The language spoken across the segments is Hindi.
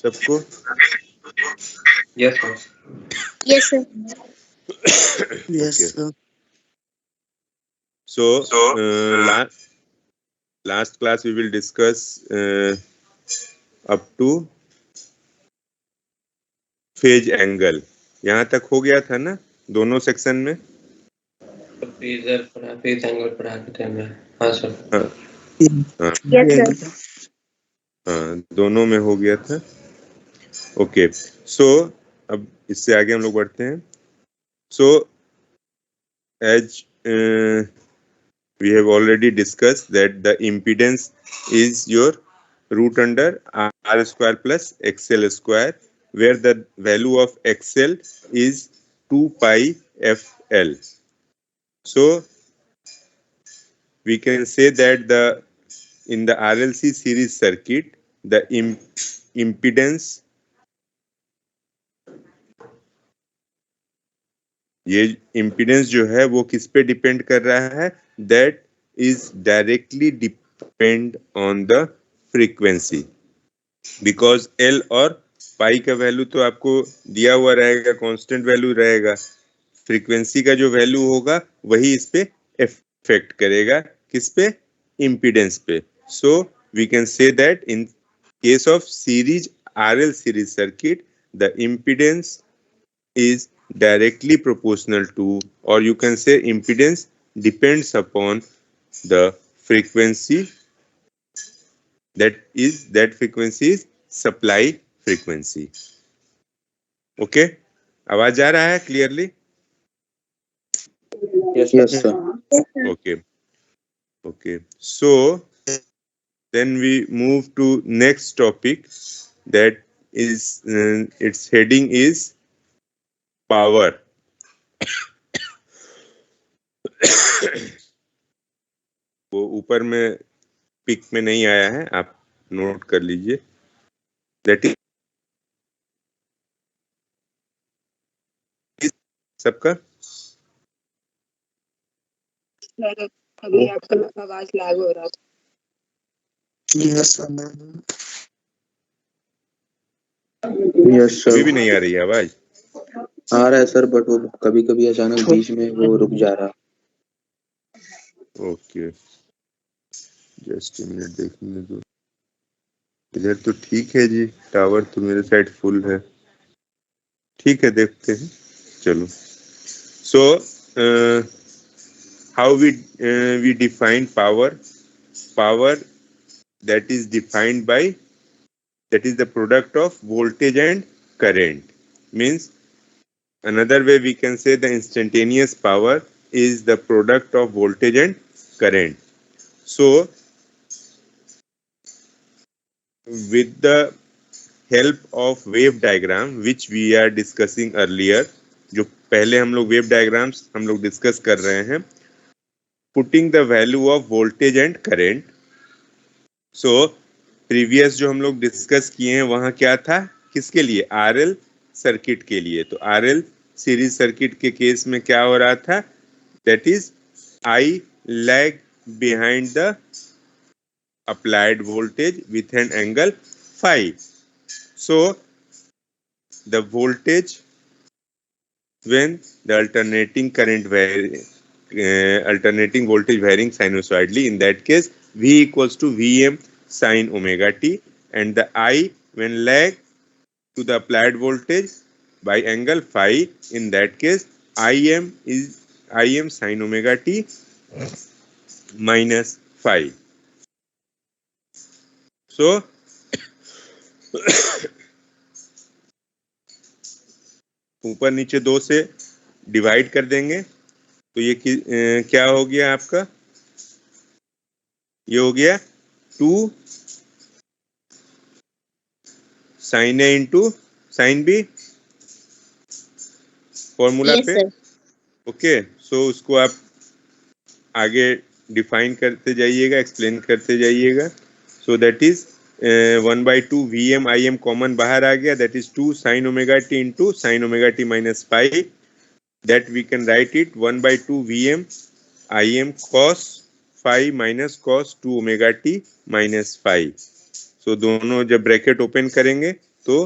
सबको? Yes, sir. Yes, sir. Yes, Okay. sir. So last class we will discuss up to phase angle. यहाँ तक हो गया था ना दोनों सेक्शन में? फेजर पढ़ा, फेज एंगल पढ़ा के थे हमने. हाँ सर. हाँ हाँ Yes, sir. हाँ, दोनों में हो गया था. ओके, सो अब इससे आगे हम लोग बढ़ते हैं. So as we have already discussed that the impedance is your root under r square plus xl square, where the value of xl is 2 pi fl. So we can say that in the RLC series circuit the impedance, ये इम्पीडेंस जो है वो किस पे डिपेंड कर रहा है? That is directly depend on the frequency, because L और पाई का वैल्यू तो आपको दिया हुआ रहेगा, कांस्टेंट वैल्यू रहेगा. फ्रीक्वेंसी का जो वैल्यू होगा वही इस पे इफेक्ट करेगा. किस पे? इम्पीडेंस पे. So we can say that in case of series RL series circuit the impedance is directly proportional to, or you can say impedance depends upon the frequency, that frequency is supply frequency. Okay, आवाज आ रहा है clearly? Yes, sir. Okay, so then we move to next topic, that is its heading is power. वो ऊपर में पिक में नहीं आया है, आप नोट कर लीजिए. दैट इज सबका. अभी आपका आवाज लैग हो रहा था. Yes, sir. यस अभी सर. भी नहीं आ रही है आवाज? आ रहा है सर, बट वो कभी कभी अचानक बीच में वो रुक जा रहा. ओके, जस्ट मिनट देखने दो. इधर तो ठीक है जी, टावर तो मेरे साइड फुल है. ठीक है, देखते हैं. चलो. So how we define power. Power that is defined by, that is the product of voltage and current. Means another way we can say the instantaneous power is the product of voltage and current. So with the help of wave diagram which we are discussing earlier, जो पहले हम लोग wave diagrams हम लोग डिस्कस कर रहे हैं, putting the value of voltage and current. So previous जो हम लोग डिस्कस किए हैं वहां क्या था? किसके लिए? RL सर्किट के लिए. तो RL सीरीज सर्किट के केस में क्या हो रहा था? That is I lag behind the applied voltage with an angle phi. So the voltage when the alternating current alternating voltage varying sinusoidally, in that case V equals to Vm sin omega t, and the I when lag to the applied voltage by angle phi, in that case Im is Im sin omega t minus phi. So ऊपर नीचे 2 से डिवाइड कर देंगे तो ये क्या हो गया आपका? ये हो गया 2 sin A into sin B formula Yes, पे. sir. ओके, सो उसको आप आगे डिफाइन करते जाइएगा, एक्सप्लेन करते जाइएगा. So that is 1/2 Vm Im common बाहर आ गया, that is 2 sin omega t into sin omega t minus phi. That we can write it 1/2 Vm Im cos phi minus cos 2 omega t minus phi. सो दोनों जब ब्रैकेट ओपन करेंगे तो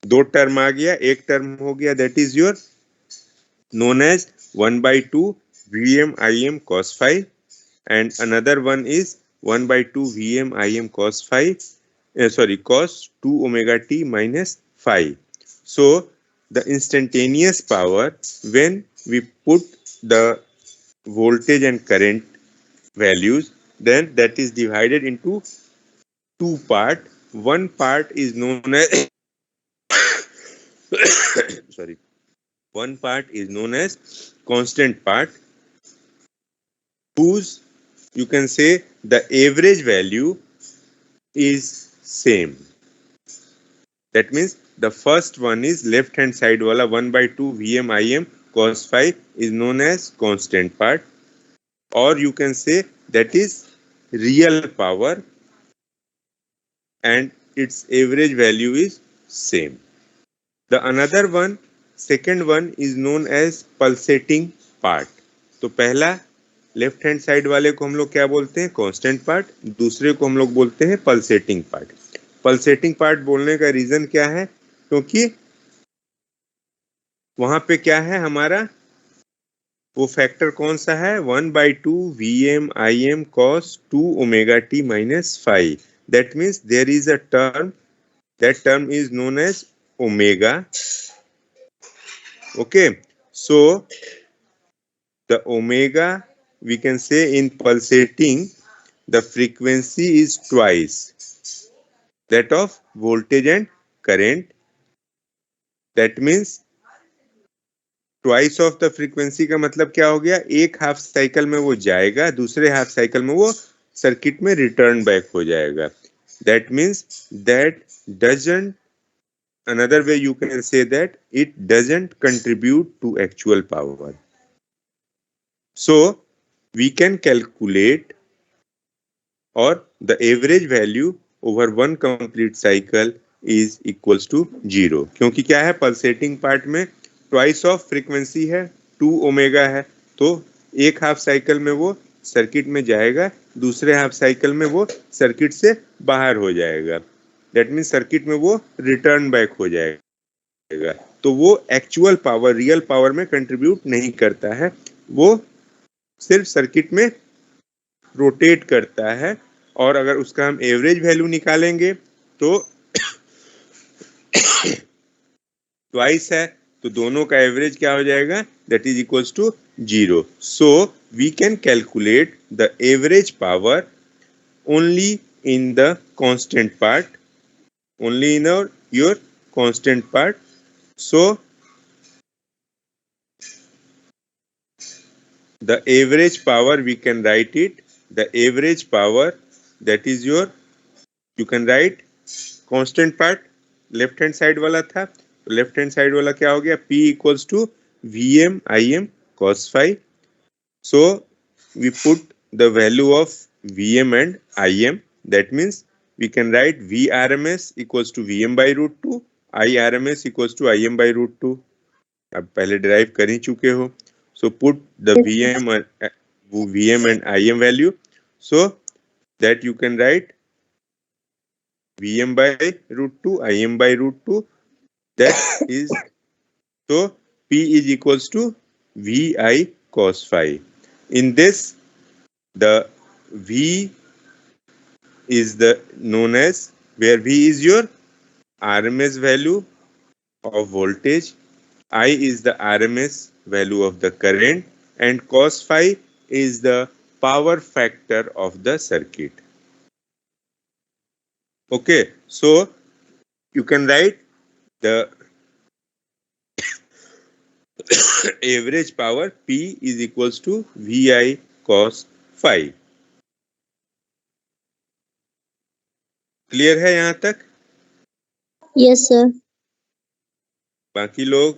दो टर्म आ गया, एक टर्म हो गया, that is your known as 1 by 2 Vm Im cos phi, and another one is 1 by 2 Vm Im cos phi, cos 2 omega t minus phi. So the instantaneous power, when we put the voltage and current values, then that is divided into two part. One part is known as sorry, one part is known as constant part, whose you can say the average value is same. That means the first one is left hand side wala 1 by 2 Vm Im cos phi is known as constant part, or you can say that is real power and its average value is same. The another one, second one is known as pulsating part. तो पहला लेफ्ट हैंड साइड वाले को हम लोग क्या बोलते हैं, कांस्टेंट पार्ट, दूसरे को हम लोग बोलते हैं पल्सेटिंग पार्ट. पल्सेटिंग पार्ट बोलने का रीजन क्या है, क्योंकि वहां पे क्या है हमारा वो फैक्टर कौन सा है, 1 by 2 Vm Im cos 2 omega t minus phi. That means there is a term, that term is known as omega. Okay, so the omega, we can say in pulsating, the frequency is twice that of voltage and current. That means twice of the frequency का मतलब क्या हो गया, एक हाफ साइकिल में वो जाएगा, दूसरे हाफ साइकिल में वो सर्किट में रिटर्न बैक हो जाएगा. That means that doesn't, another way you can say that it doesn't contribute to actual power. So we can calculate, or the average value over one complete cycle is equals to 0. क्योंकि क्या है, पल्सेटिंग पार्ट में ट्वाइस ऑफ फ्रीक्वेंसी है, 2 ओमेगा है, तो एक हाफ साइकिल में वो सर्किट में जाएगा, दूसरे हाफ साइकिल में वो सर्किट से बाहर हो जाएगा. दैट मीन्स सर्किट में वो रिटर्न बैक हो जाएगा. तो वो एक्चुअल पावर, रियल पावर में कंट्रीब्यूट नहीं करता है, वो सिर्फ सर्किट में रोटेट करता है. और अगर उसका हम एवरेज वैल्यू निकालेंगे तो ट्वाइस है, तो दोनों का एवरेज क्या हो जाएगा, that is equals to 0. So we can calculate the average power only in the constant part, only in your constant part. So the average power we can write it, the average power that is your, you can write constant part, left hand side वाला था, तो लेफ्ट हैंड साइड वाला क्या हो गया, P equals to Vm Im cos phi. So we put the value of Vm and Im, that means we can write Vrms equals to Vm by root 2, Irms equals to Im by root 2. अब पहले डिराइव कर ही चुके हो. So put the Vm and Im value, so that you can write Vm by root 2, Im by root 2. That is, so P is equals to Vi cos phi. In this, the V is the known as, where V is your RMS value of voltage, I is the RMS value of the current, and cos phi is the power factor of the circuit. Okay, so you can write the average power P is equals to Vi cos phi. Clear है यहाँ तक? Yes sir. बाकी लोग,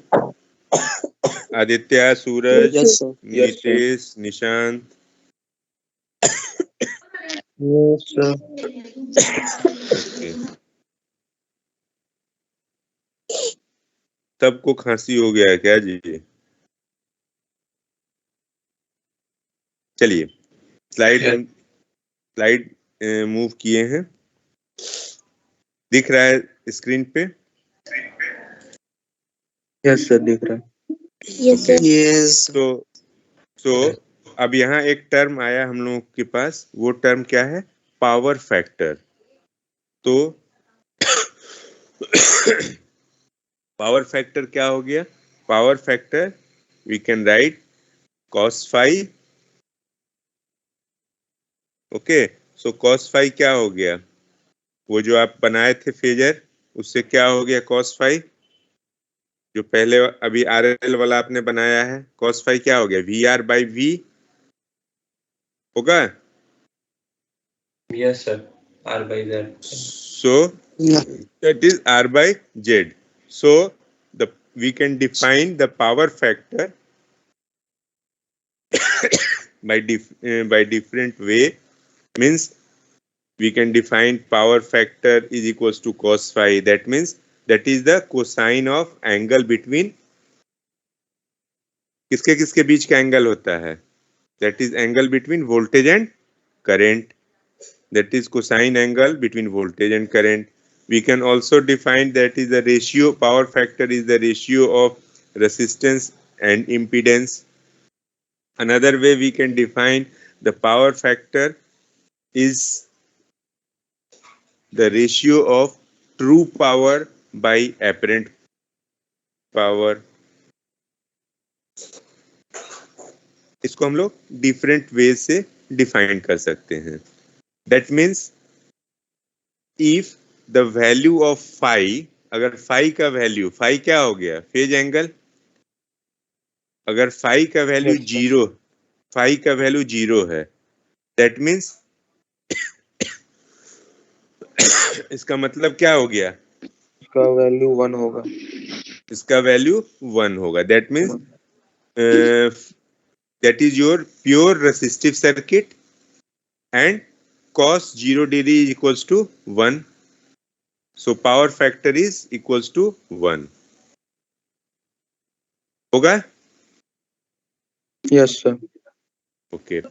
आदित्य, सूरज, Yes, sir. Nitesh, Nishant, Yes, sir. okay. सबको खांसी हो गया है क्या जी? चलिए स्लाइड मूव किए हैं. दिख रहा है स्क्रीन पे? यस सर, दिख रहा है। Yes, sir. Yes. तो अब यहाँ एक टर्म आया हम लोगों के पास, वो टर्म क्या है? Power factor. तो पावर फैक्टर क्या हो गया? Power factor we can write cos phi. Okay, so cos phi क्या हो गया? वो जो आप बनाए थे फेजर, उससे क्या हो गया cos फाई? जो पहले अभी RL वाला आपने बनाया है, cos फाई क्या हो गया? VR बाई V होगा। Yes, sir. R by Z. So Yeah. that is R by Z. So we can define the power factor by different way. Means we can define power factor is equals to cos phi. That means that is the cosine of angle between, किसके किसके बीच का एंगल होता है? That is angle between voltage and current. That is cosine angle between voltage and current. We can also define that is the ratio, power factor is the ratio of resistance and impedance. Another way we can define the power factor is the ratio of true power by apparent power. इसको हम लोग डिफरेंट वे से डिफाइन कर सकते हैं. That means if the value of phi, अगर phi का वैल्यू, phi क्या हो गया? Phase angle. अगर phi का value Yes, sir. Zero, phi का वैल्यू जीरो है, दैट मीन्स इसका मतलब क्या हो गया? इसका वैल्यू 1 होगा। इसका वैल्यू 1 होगा. That means that is your pure resistive circuit and cos 0 degree is equals to 1. So power factor is equals to 1. होगा? Yes, sir. Okay.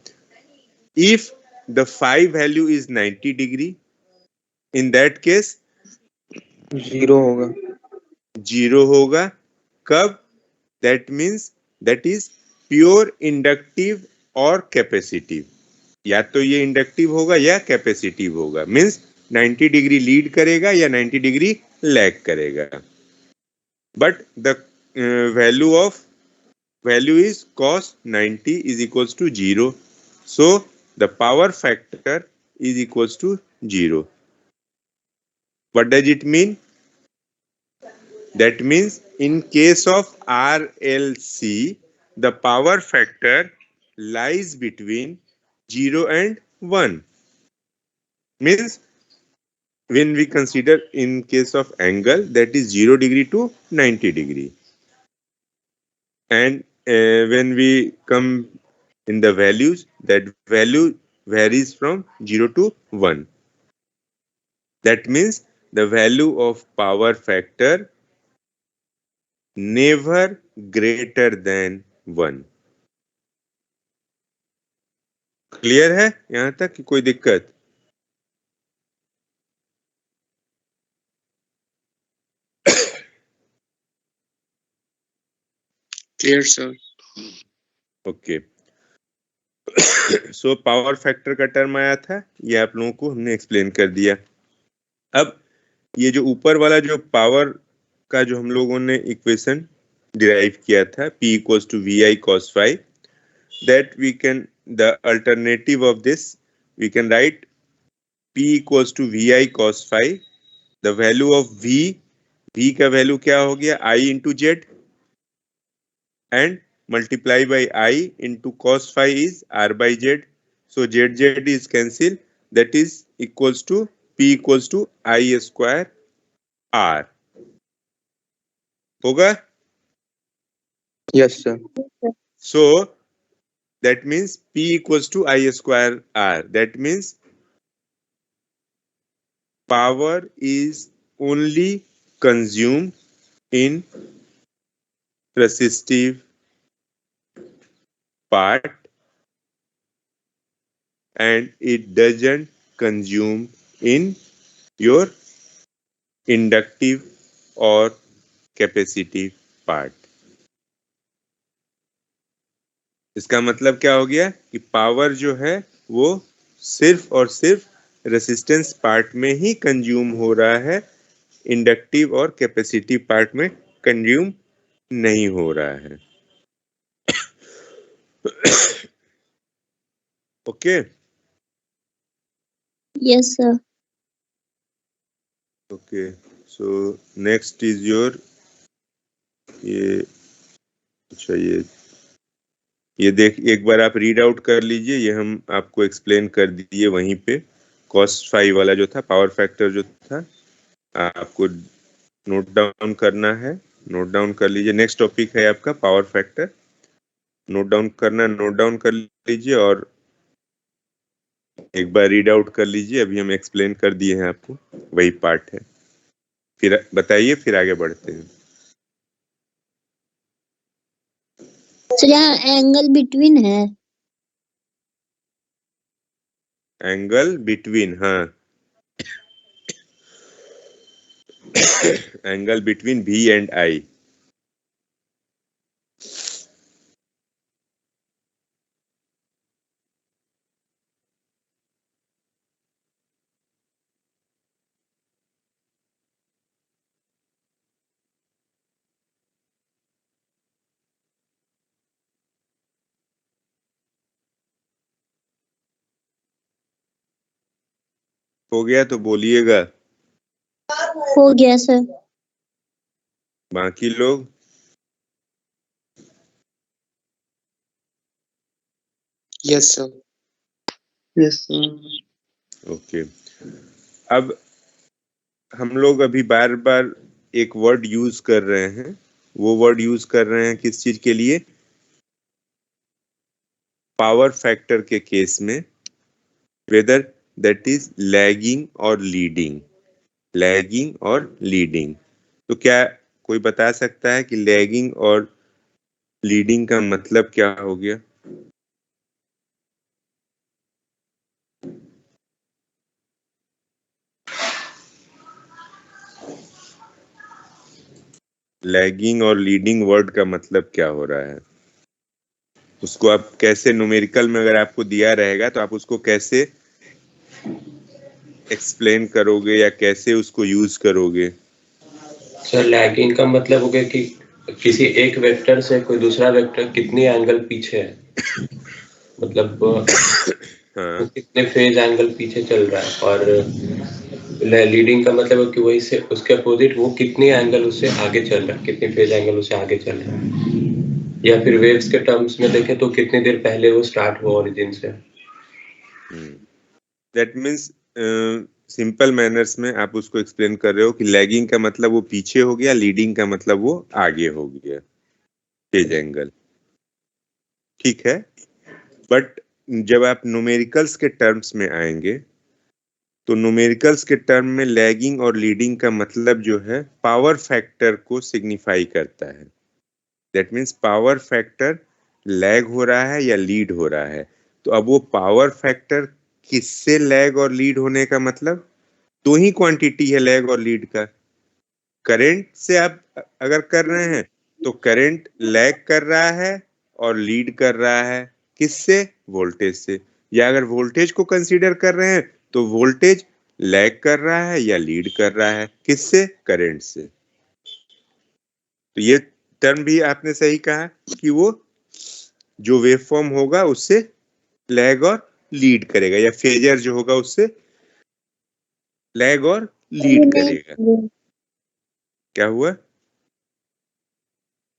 If the phi value is 90 degree, in that case 0 होगा। 0 होगा. कब? That means that is pure inductive और कैपेसिटिव. या तो ये इंडक्टिव होगा या कैपेसिटिव होगा. मीन्स 90 डिग्री लीड करेगा या 90 डिग्री लैग करेगा. But the value is cos 90 is equals to 0. So the power factor is equals to 0. What does it mean? That means in case of RLC, the power factor lies between 0 and 1. Means when we consider in case of angle, that is 0 degree to 90 degree. And when we come in the values, that value varies from 0 to 1. That means the value of power factor never greater than 1. Clear है यहां तक कि कोई दिक्कत? Clear, sir. Okay. So power factor का टर्म आया था, ये आप लोगों को हमने एक्सप्लेन कर दिया. अब ये जो ऊपर वाला जो पावर का जो हम लोगों ने इक्वेशन डिराइव किया था, P equals to VI cos phi, that we can, the alternative of this, we can write P equals to VI cos phi. The value of V का वैल्यू क्या हो गया? I into Z, and multiply by I into cos phi is R by Z. So Z is cancelled. That is equals to P equals to I square R. होगा? Yes, sir. So that means P equals to I square R. That means power is only consumed in resistive part and it doesn't consume in your inductive और कैपेसिटिव पार्ट। इसका मतलब क्या हो गया कि पावर जो है वो सिर्फ और सिर्फ रेसिस्टेंस पार्ट में ही कंज्यूम हो रहा है, इंडक्टिव और कैपेसिटिव पार्ट में कंज्यूम नहीं हो रहा है। Okay Yes, sir. Okay, so next is your ये, अच्छा ये देख, एक बार आप रीड आउट कर लीजिए, ये हम आपको एक्सप्लेन कर दिए वहीं पे। cos फाई वाला जो था, पावर फैक्टर जो था, आपको नोट डाउन करना है, नोट डाउन कर लीजिए। नेक्स्ट टॉपिक है आपका पावर फैक्टर, नोट डाउन करना, नोट डाउन कर लीजिए और एक बार रीड आउट कर लीजिए। अभी हम एक्सप्लेन कर दिए हैं आपको, वही पार्ट है। फिर बताइए, फिर आगे बढ़ते हैं। सर यहाँ एंगल बिटवीन है। एंगल बिटवीन, हाँ, angle between V and I। हो गया तो बोलिएगा, हो गया सर। बाकी लोग। Yes sir. Yes sir. Okay, अब हम लोग अभी बार बार एक वर्ड यूज कर रहे हैं। वो वर्ड यूज कर रहे हैं किस चीज के लिए? पावर फैक्टर के केस में, वेदर दैट इज लैगिंग और लीडिंग, लैगिंग और लीडिंग। तो क्या कोई बता सकता है कि लैगिंग और लीडिंग का मतलब क्या हो गया? लैगिंग और लीडिंग वर्ड का मतलब क्या हो रहा है? उसको आप कैसे न्यूमेरिकल में अगर आपको दिया रहेगा तो आप उसको कैसे एक्सप्लेन करोगे या कैसे उसको यूज करोगे? सर लैगिंग का मतलब हो गया कि किसी एक वेक्टर से कोई दूसरा वेक्टर कितनी एंगल पीछे है, मतलब वो हाँ, कितने फेज एंगल पीछे चल रहा है। और लीडिंग का मतलब है कि वही से उसके अपोजिट वो कितनी एंगल उससे आगे चल रहा है, कितनी फेज एंगल उससे आगे चल रहा है। या फिर वेव्स के टर्म्स में देखें तो कितनी देर पहले वो स्टार्ट हुआ ओरिजिन से। दैट मीन्स सिंपल मैनर्स में आप उसको एक्सप्लेन कर रहे हो कि लैगिंग का मतलब वो पीछे हो गया, लीडिंग का मतलब वो आगे हो गया, फेज एंगल। ठीक है, बट जब आप न्यूमेरिकल्स के टर्म्स में आएंगे तो न्यूमेरिकल्स के टर्म में लैगिंग और लीडिंग का मतलब जो है पावर फैक्टर को सिग्निफाई करता है। That means power factor lag हो रहा है या लीड हो रहा है। तो अब वो पावर फैक्टर किससे लैग और लीड होने का मतलब, दो ही क्वांटिटी है लैग और लीड का। करंट से आप अगर कर रहे हैं तो करंट लैग कर रहा है और लीड कर रहा है, किससे? वोल्टेज से। या अगर वोल्टेज को कंसीडर कर रहे हैं तो वोल्टेज लैग कर रहा है या लीड कर रहा है, किससे? करंट से। तो ये टर्म भी आपने सही कहा कि वो जो वेवफॉर्म होगा उससे लैग और लीड करेगा, या फेजर जो होगा उससे लैग और लीड करेगा। क्या हुआ?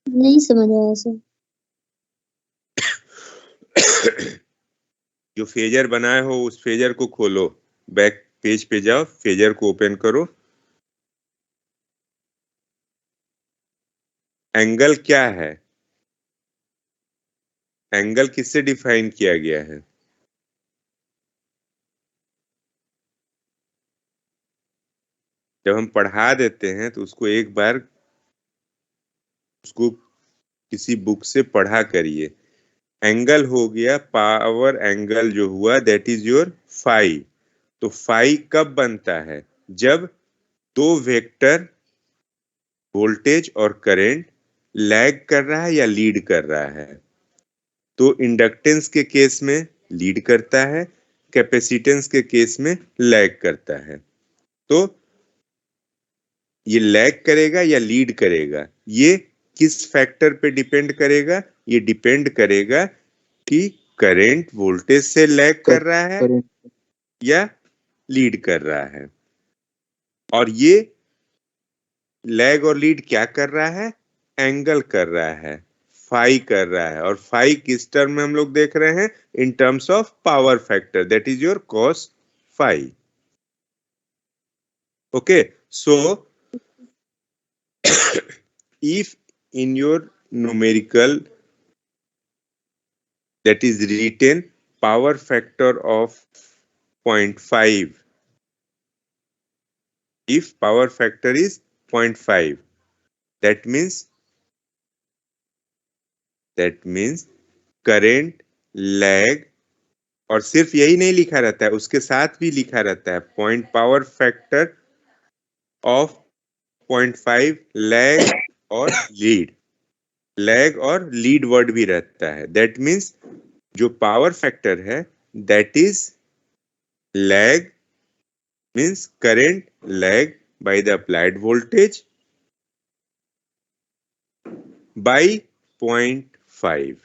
नहीं समझ आया सर। जो फेजर बनाए हो उस फेजर को खोलो, बैक पेज पे जाओ, फेजर को ओपन करो। एंगल क्या है? एंगल किससे डिफाइन किया गया है? जब हम पढ़ा देते हैं तो उसको एक बार उसको किसी बुक से पढ़ा करिए। एंगल हो गया, पावर एंगल जो हुआ दैट इज योर फाई। तो फाई कब बनता है? जब दो वेक्टर वोल्टेज और करंट लैग कर रहा है या लीड कर रहा है, तो इंडक्टेंस के केस में लीड करता है, कैपेसिटेंस के केस में लैग करता है। तो ये लैग करेगा या लीड करेगा, ये किस फैक्टर पे डिपेंड करेगा? ये डिपेंड करेगा कि करंट वोल्टेज से लैग कर रहा है या लीड कर रहा है। और ये लैग और लीड क्या कर रहा है? एंगल कर रहा है, फाई कर रहा है। और फाई किस टर्म में हम लोग देख रहे हैं? In terms of power factor, that is your cos phi. Okay, so if in your numerical that is written power factor of 0.5, if power factor is 0.5, that means current lag, और सिर्फ यही नहीं लिखा रहता है, उसके साथ भी लिखा रहता है point power factor of 0.5 lag और लीड। लैग और लीड वर्ड भी रहता है। दैट मीन्स जो पावर फैक्टर है that is lag, means current lag by the applied voltage bye 0.5।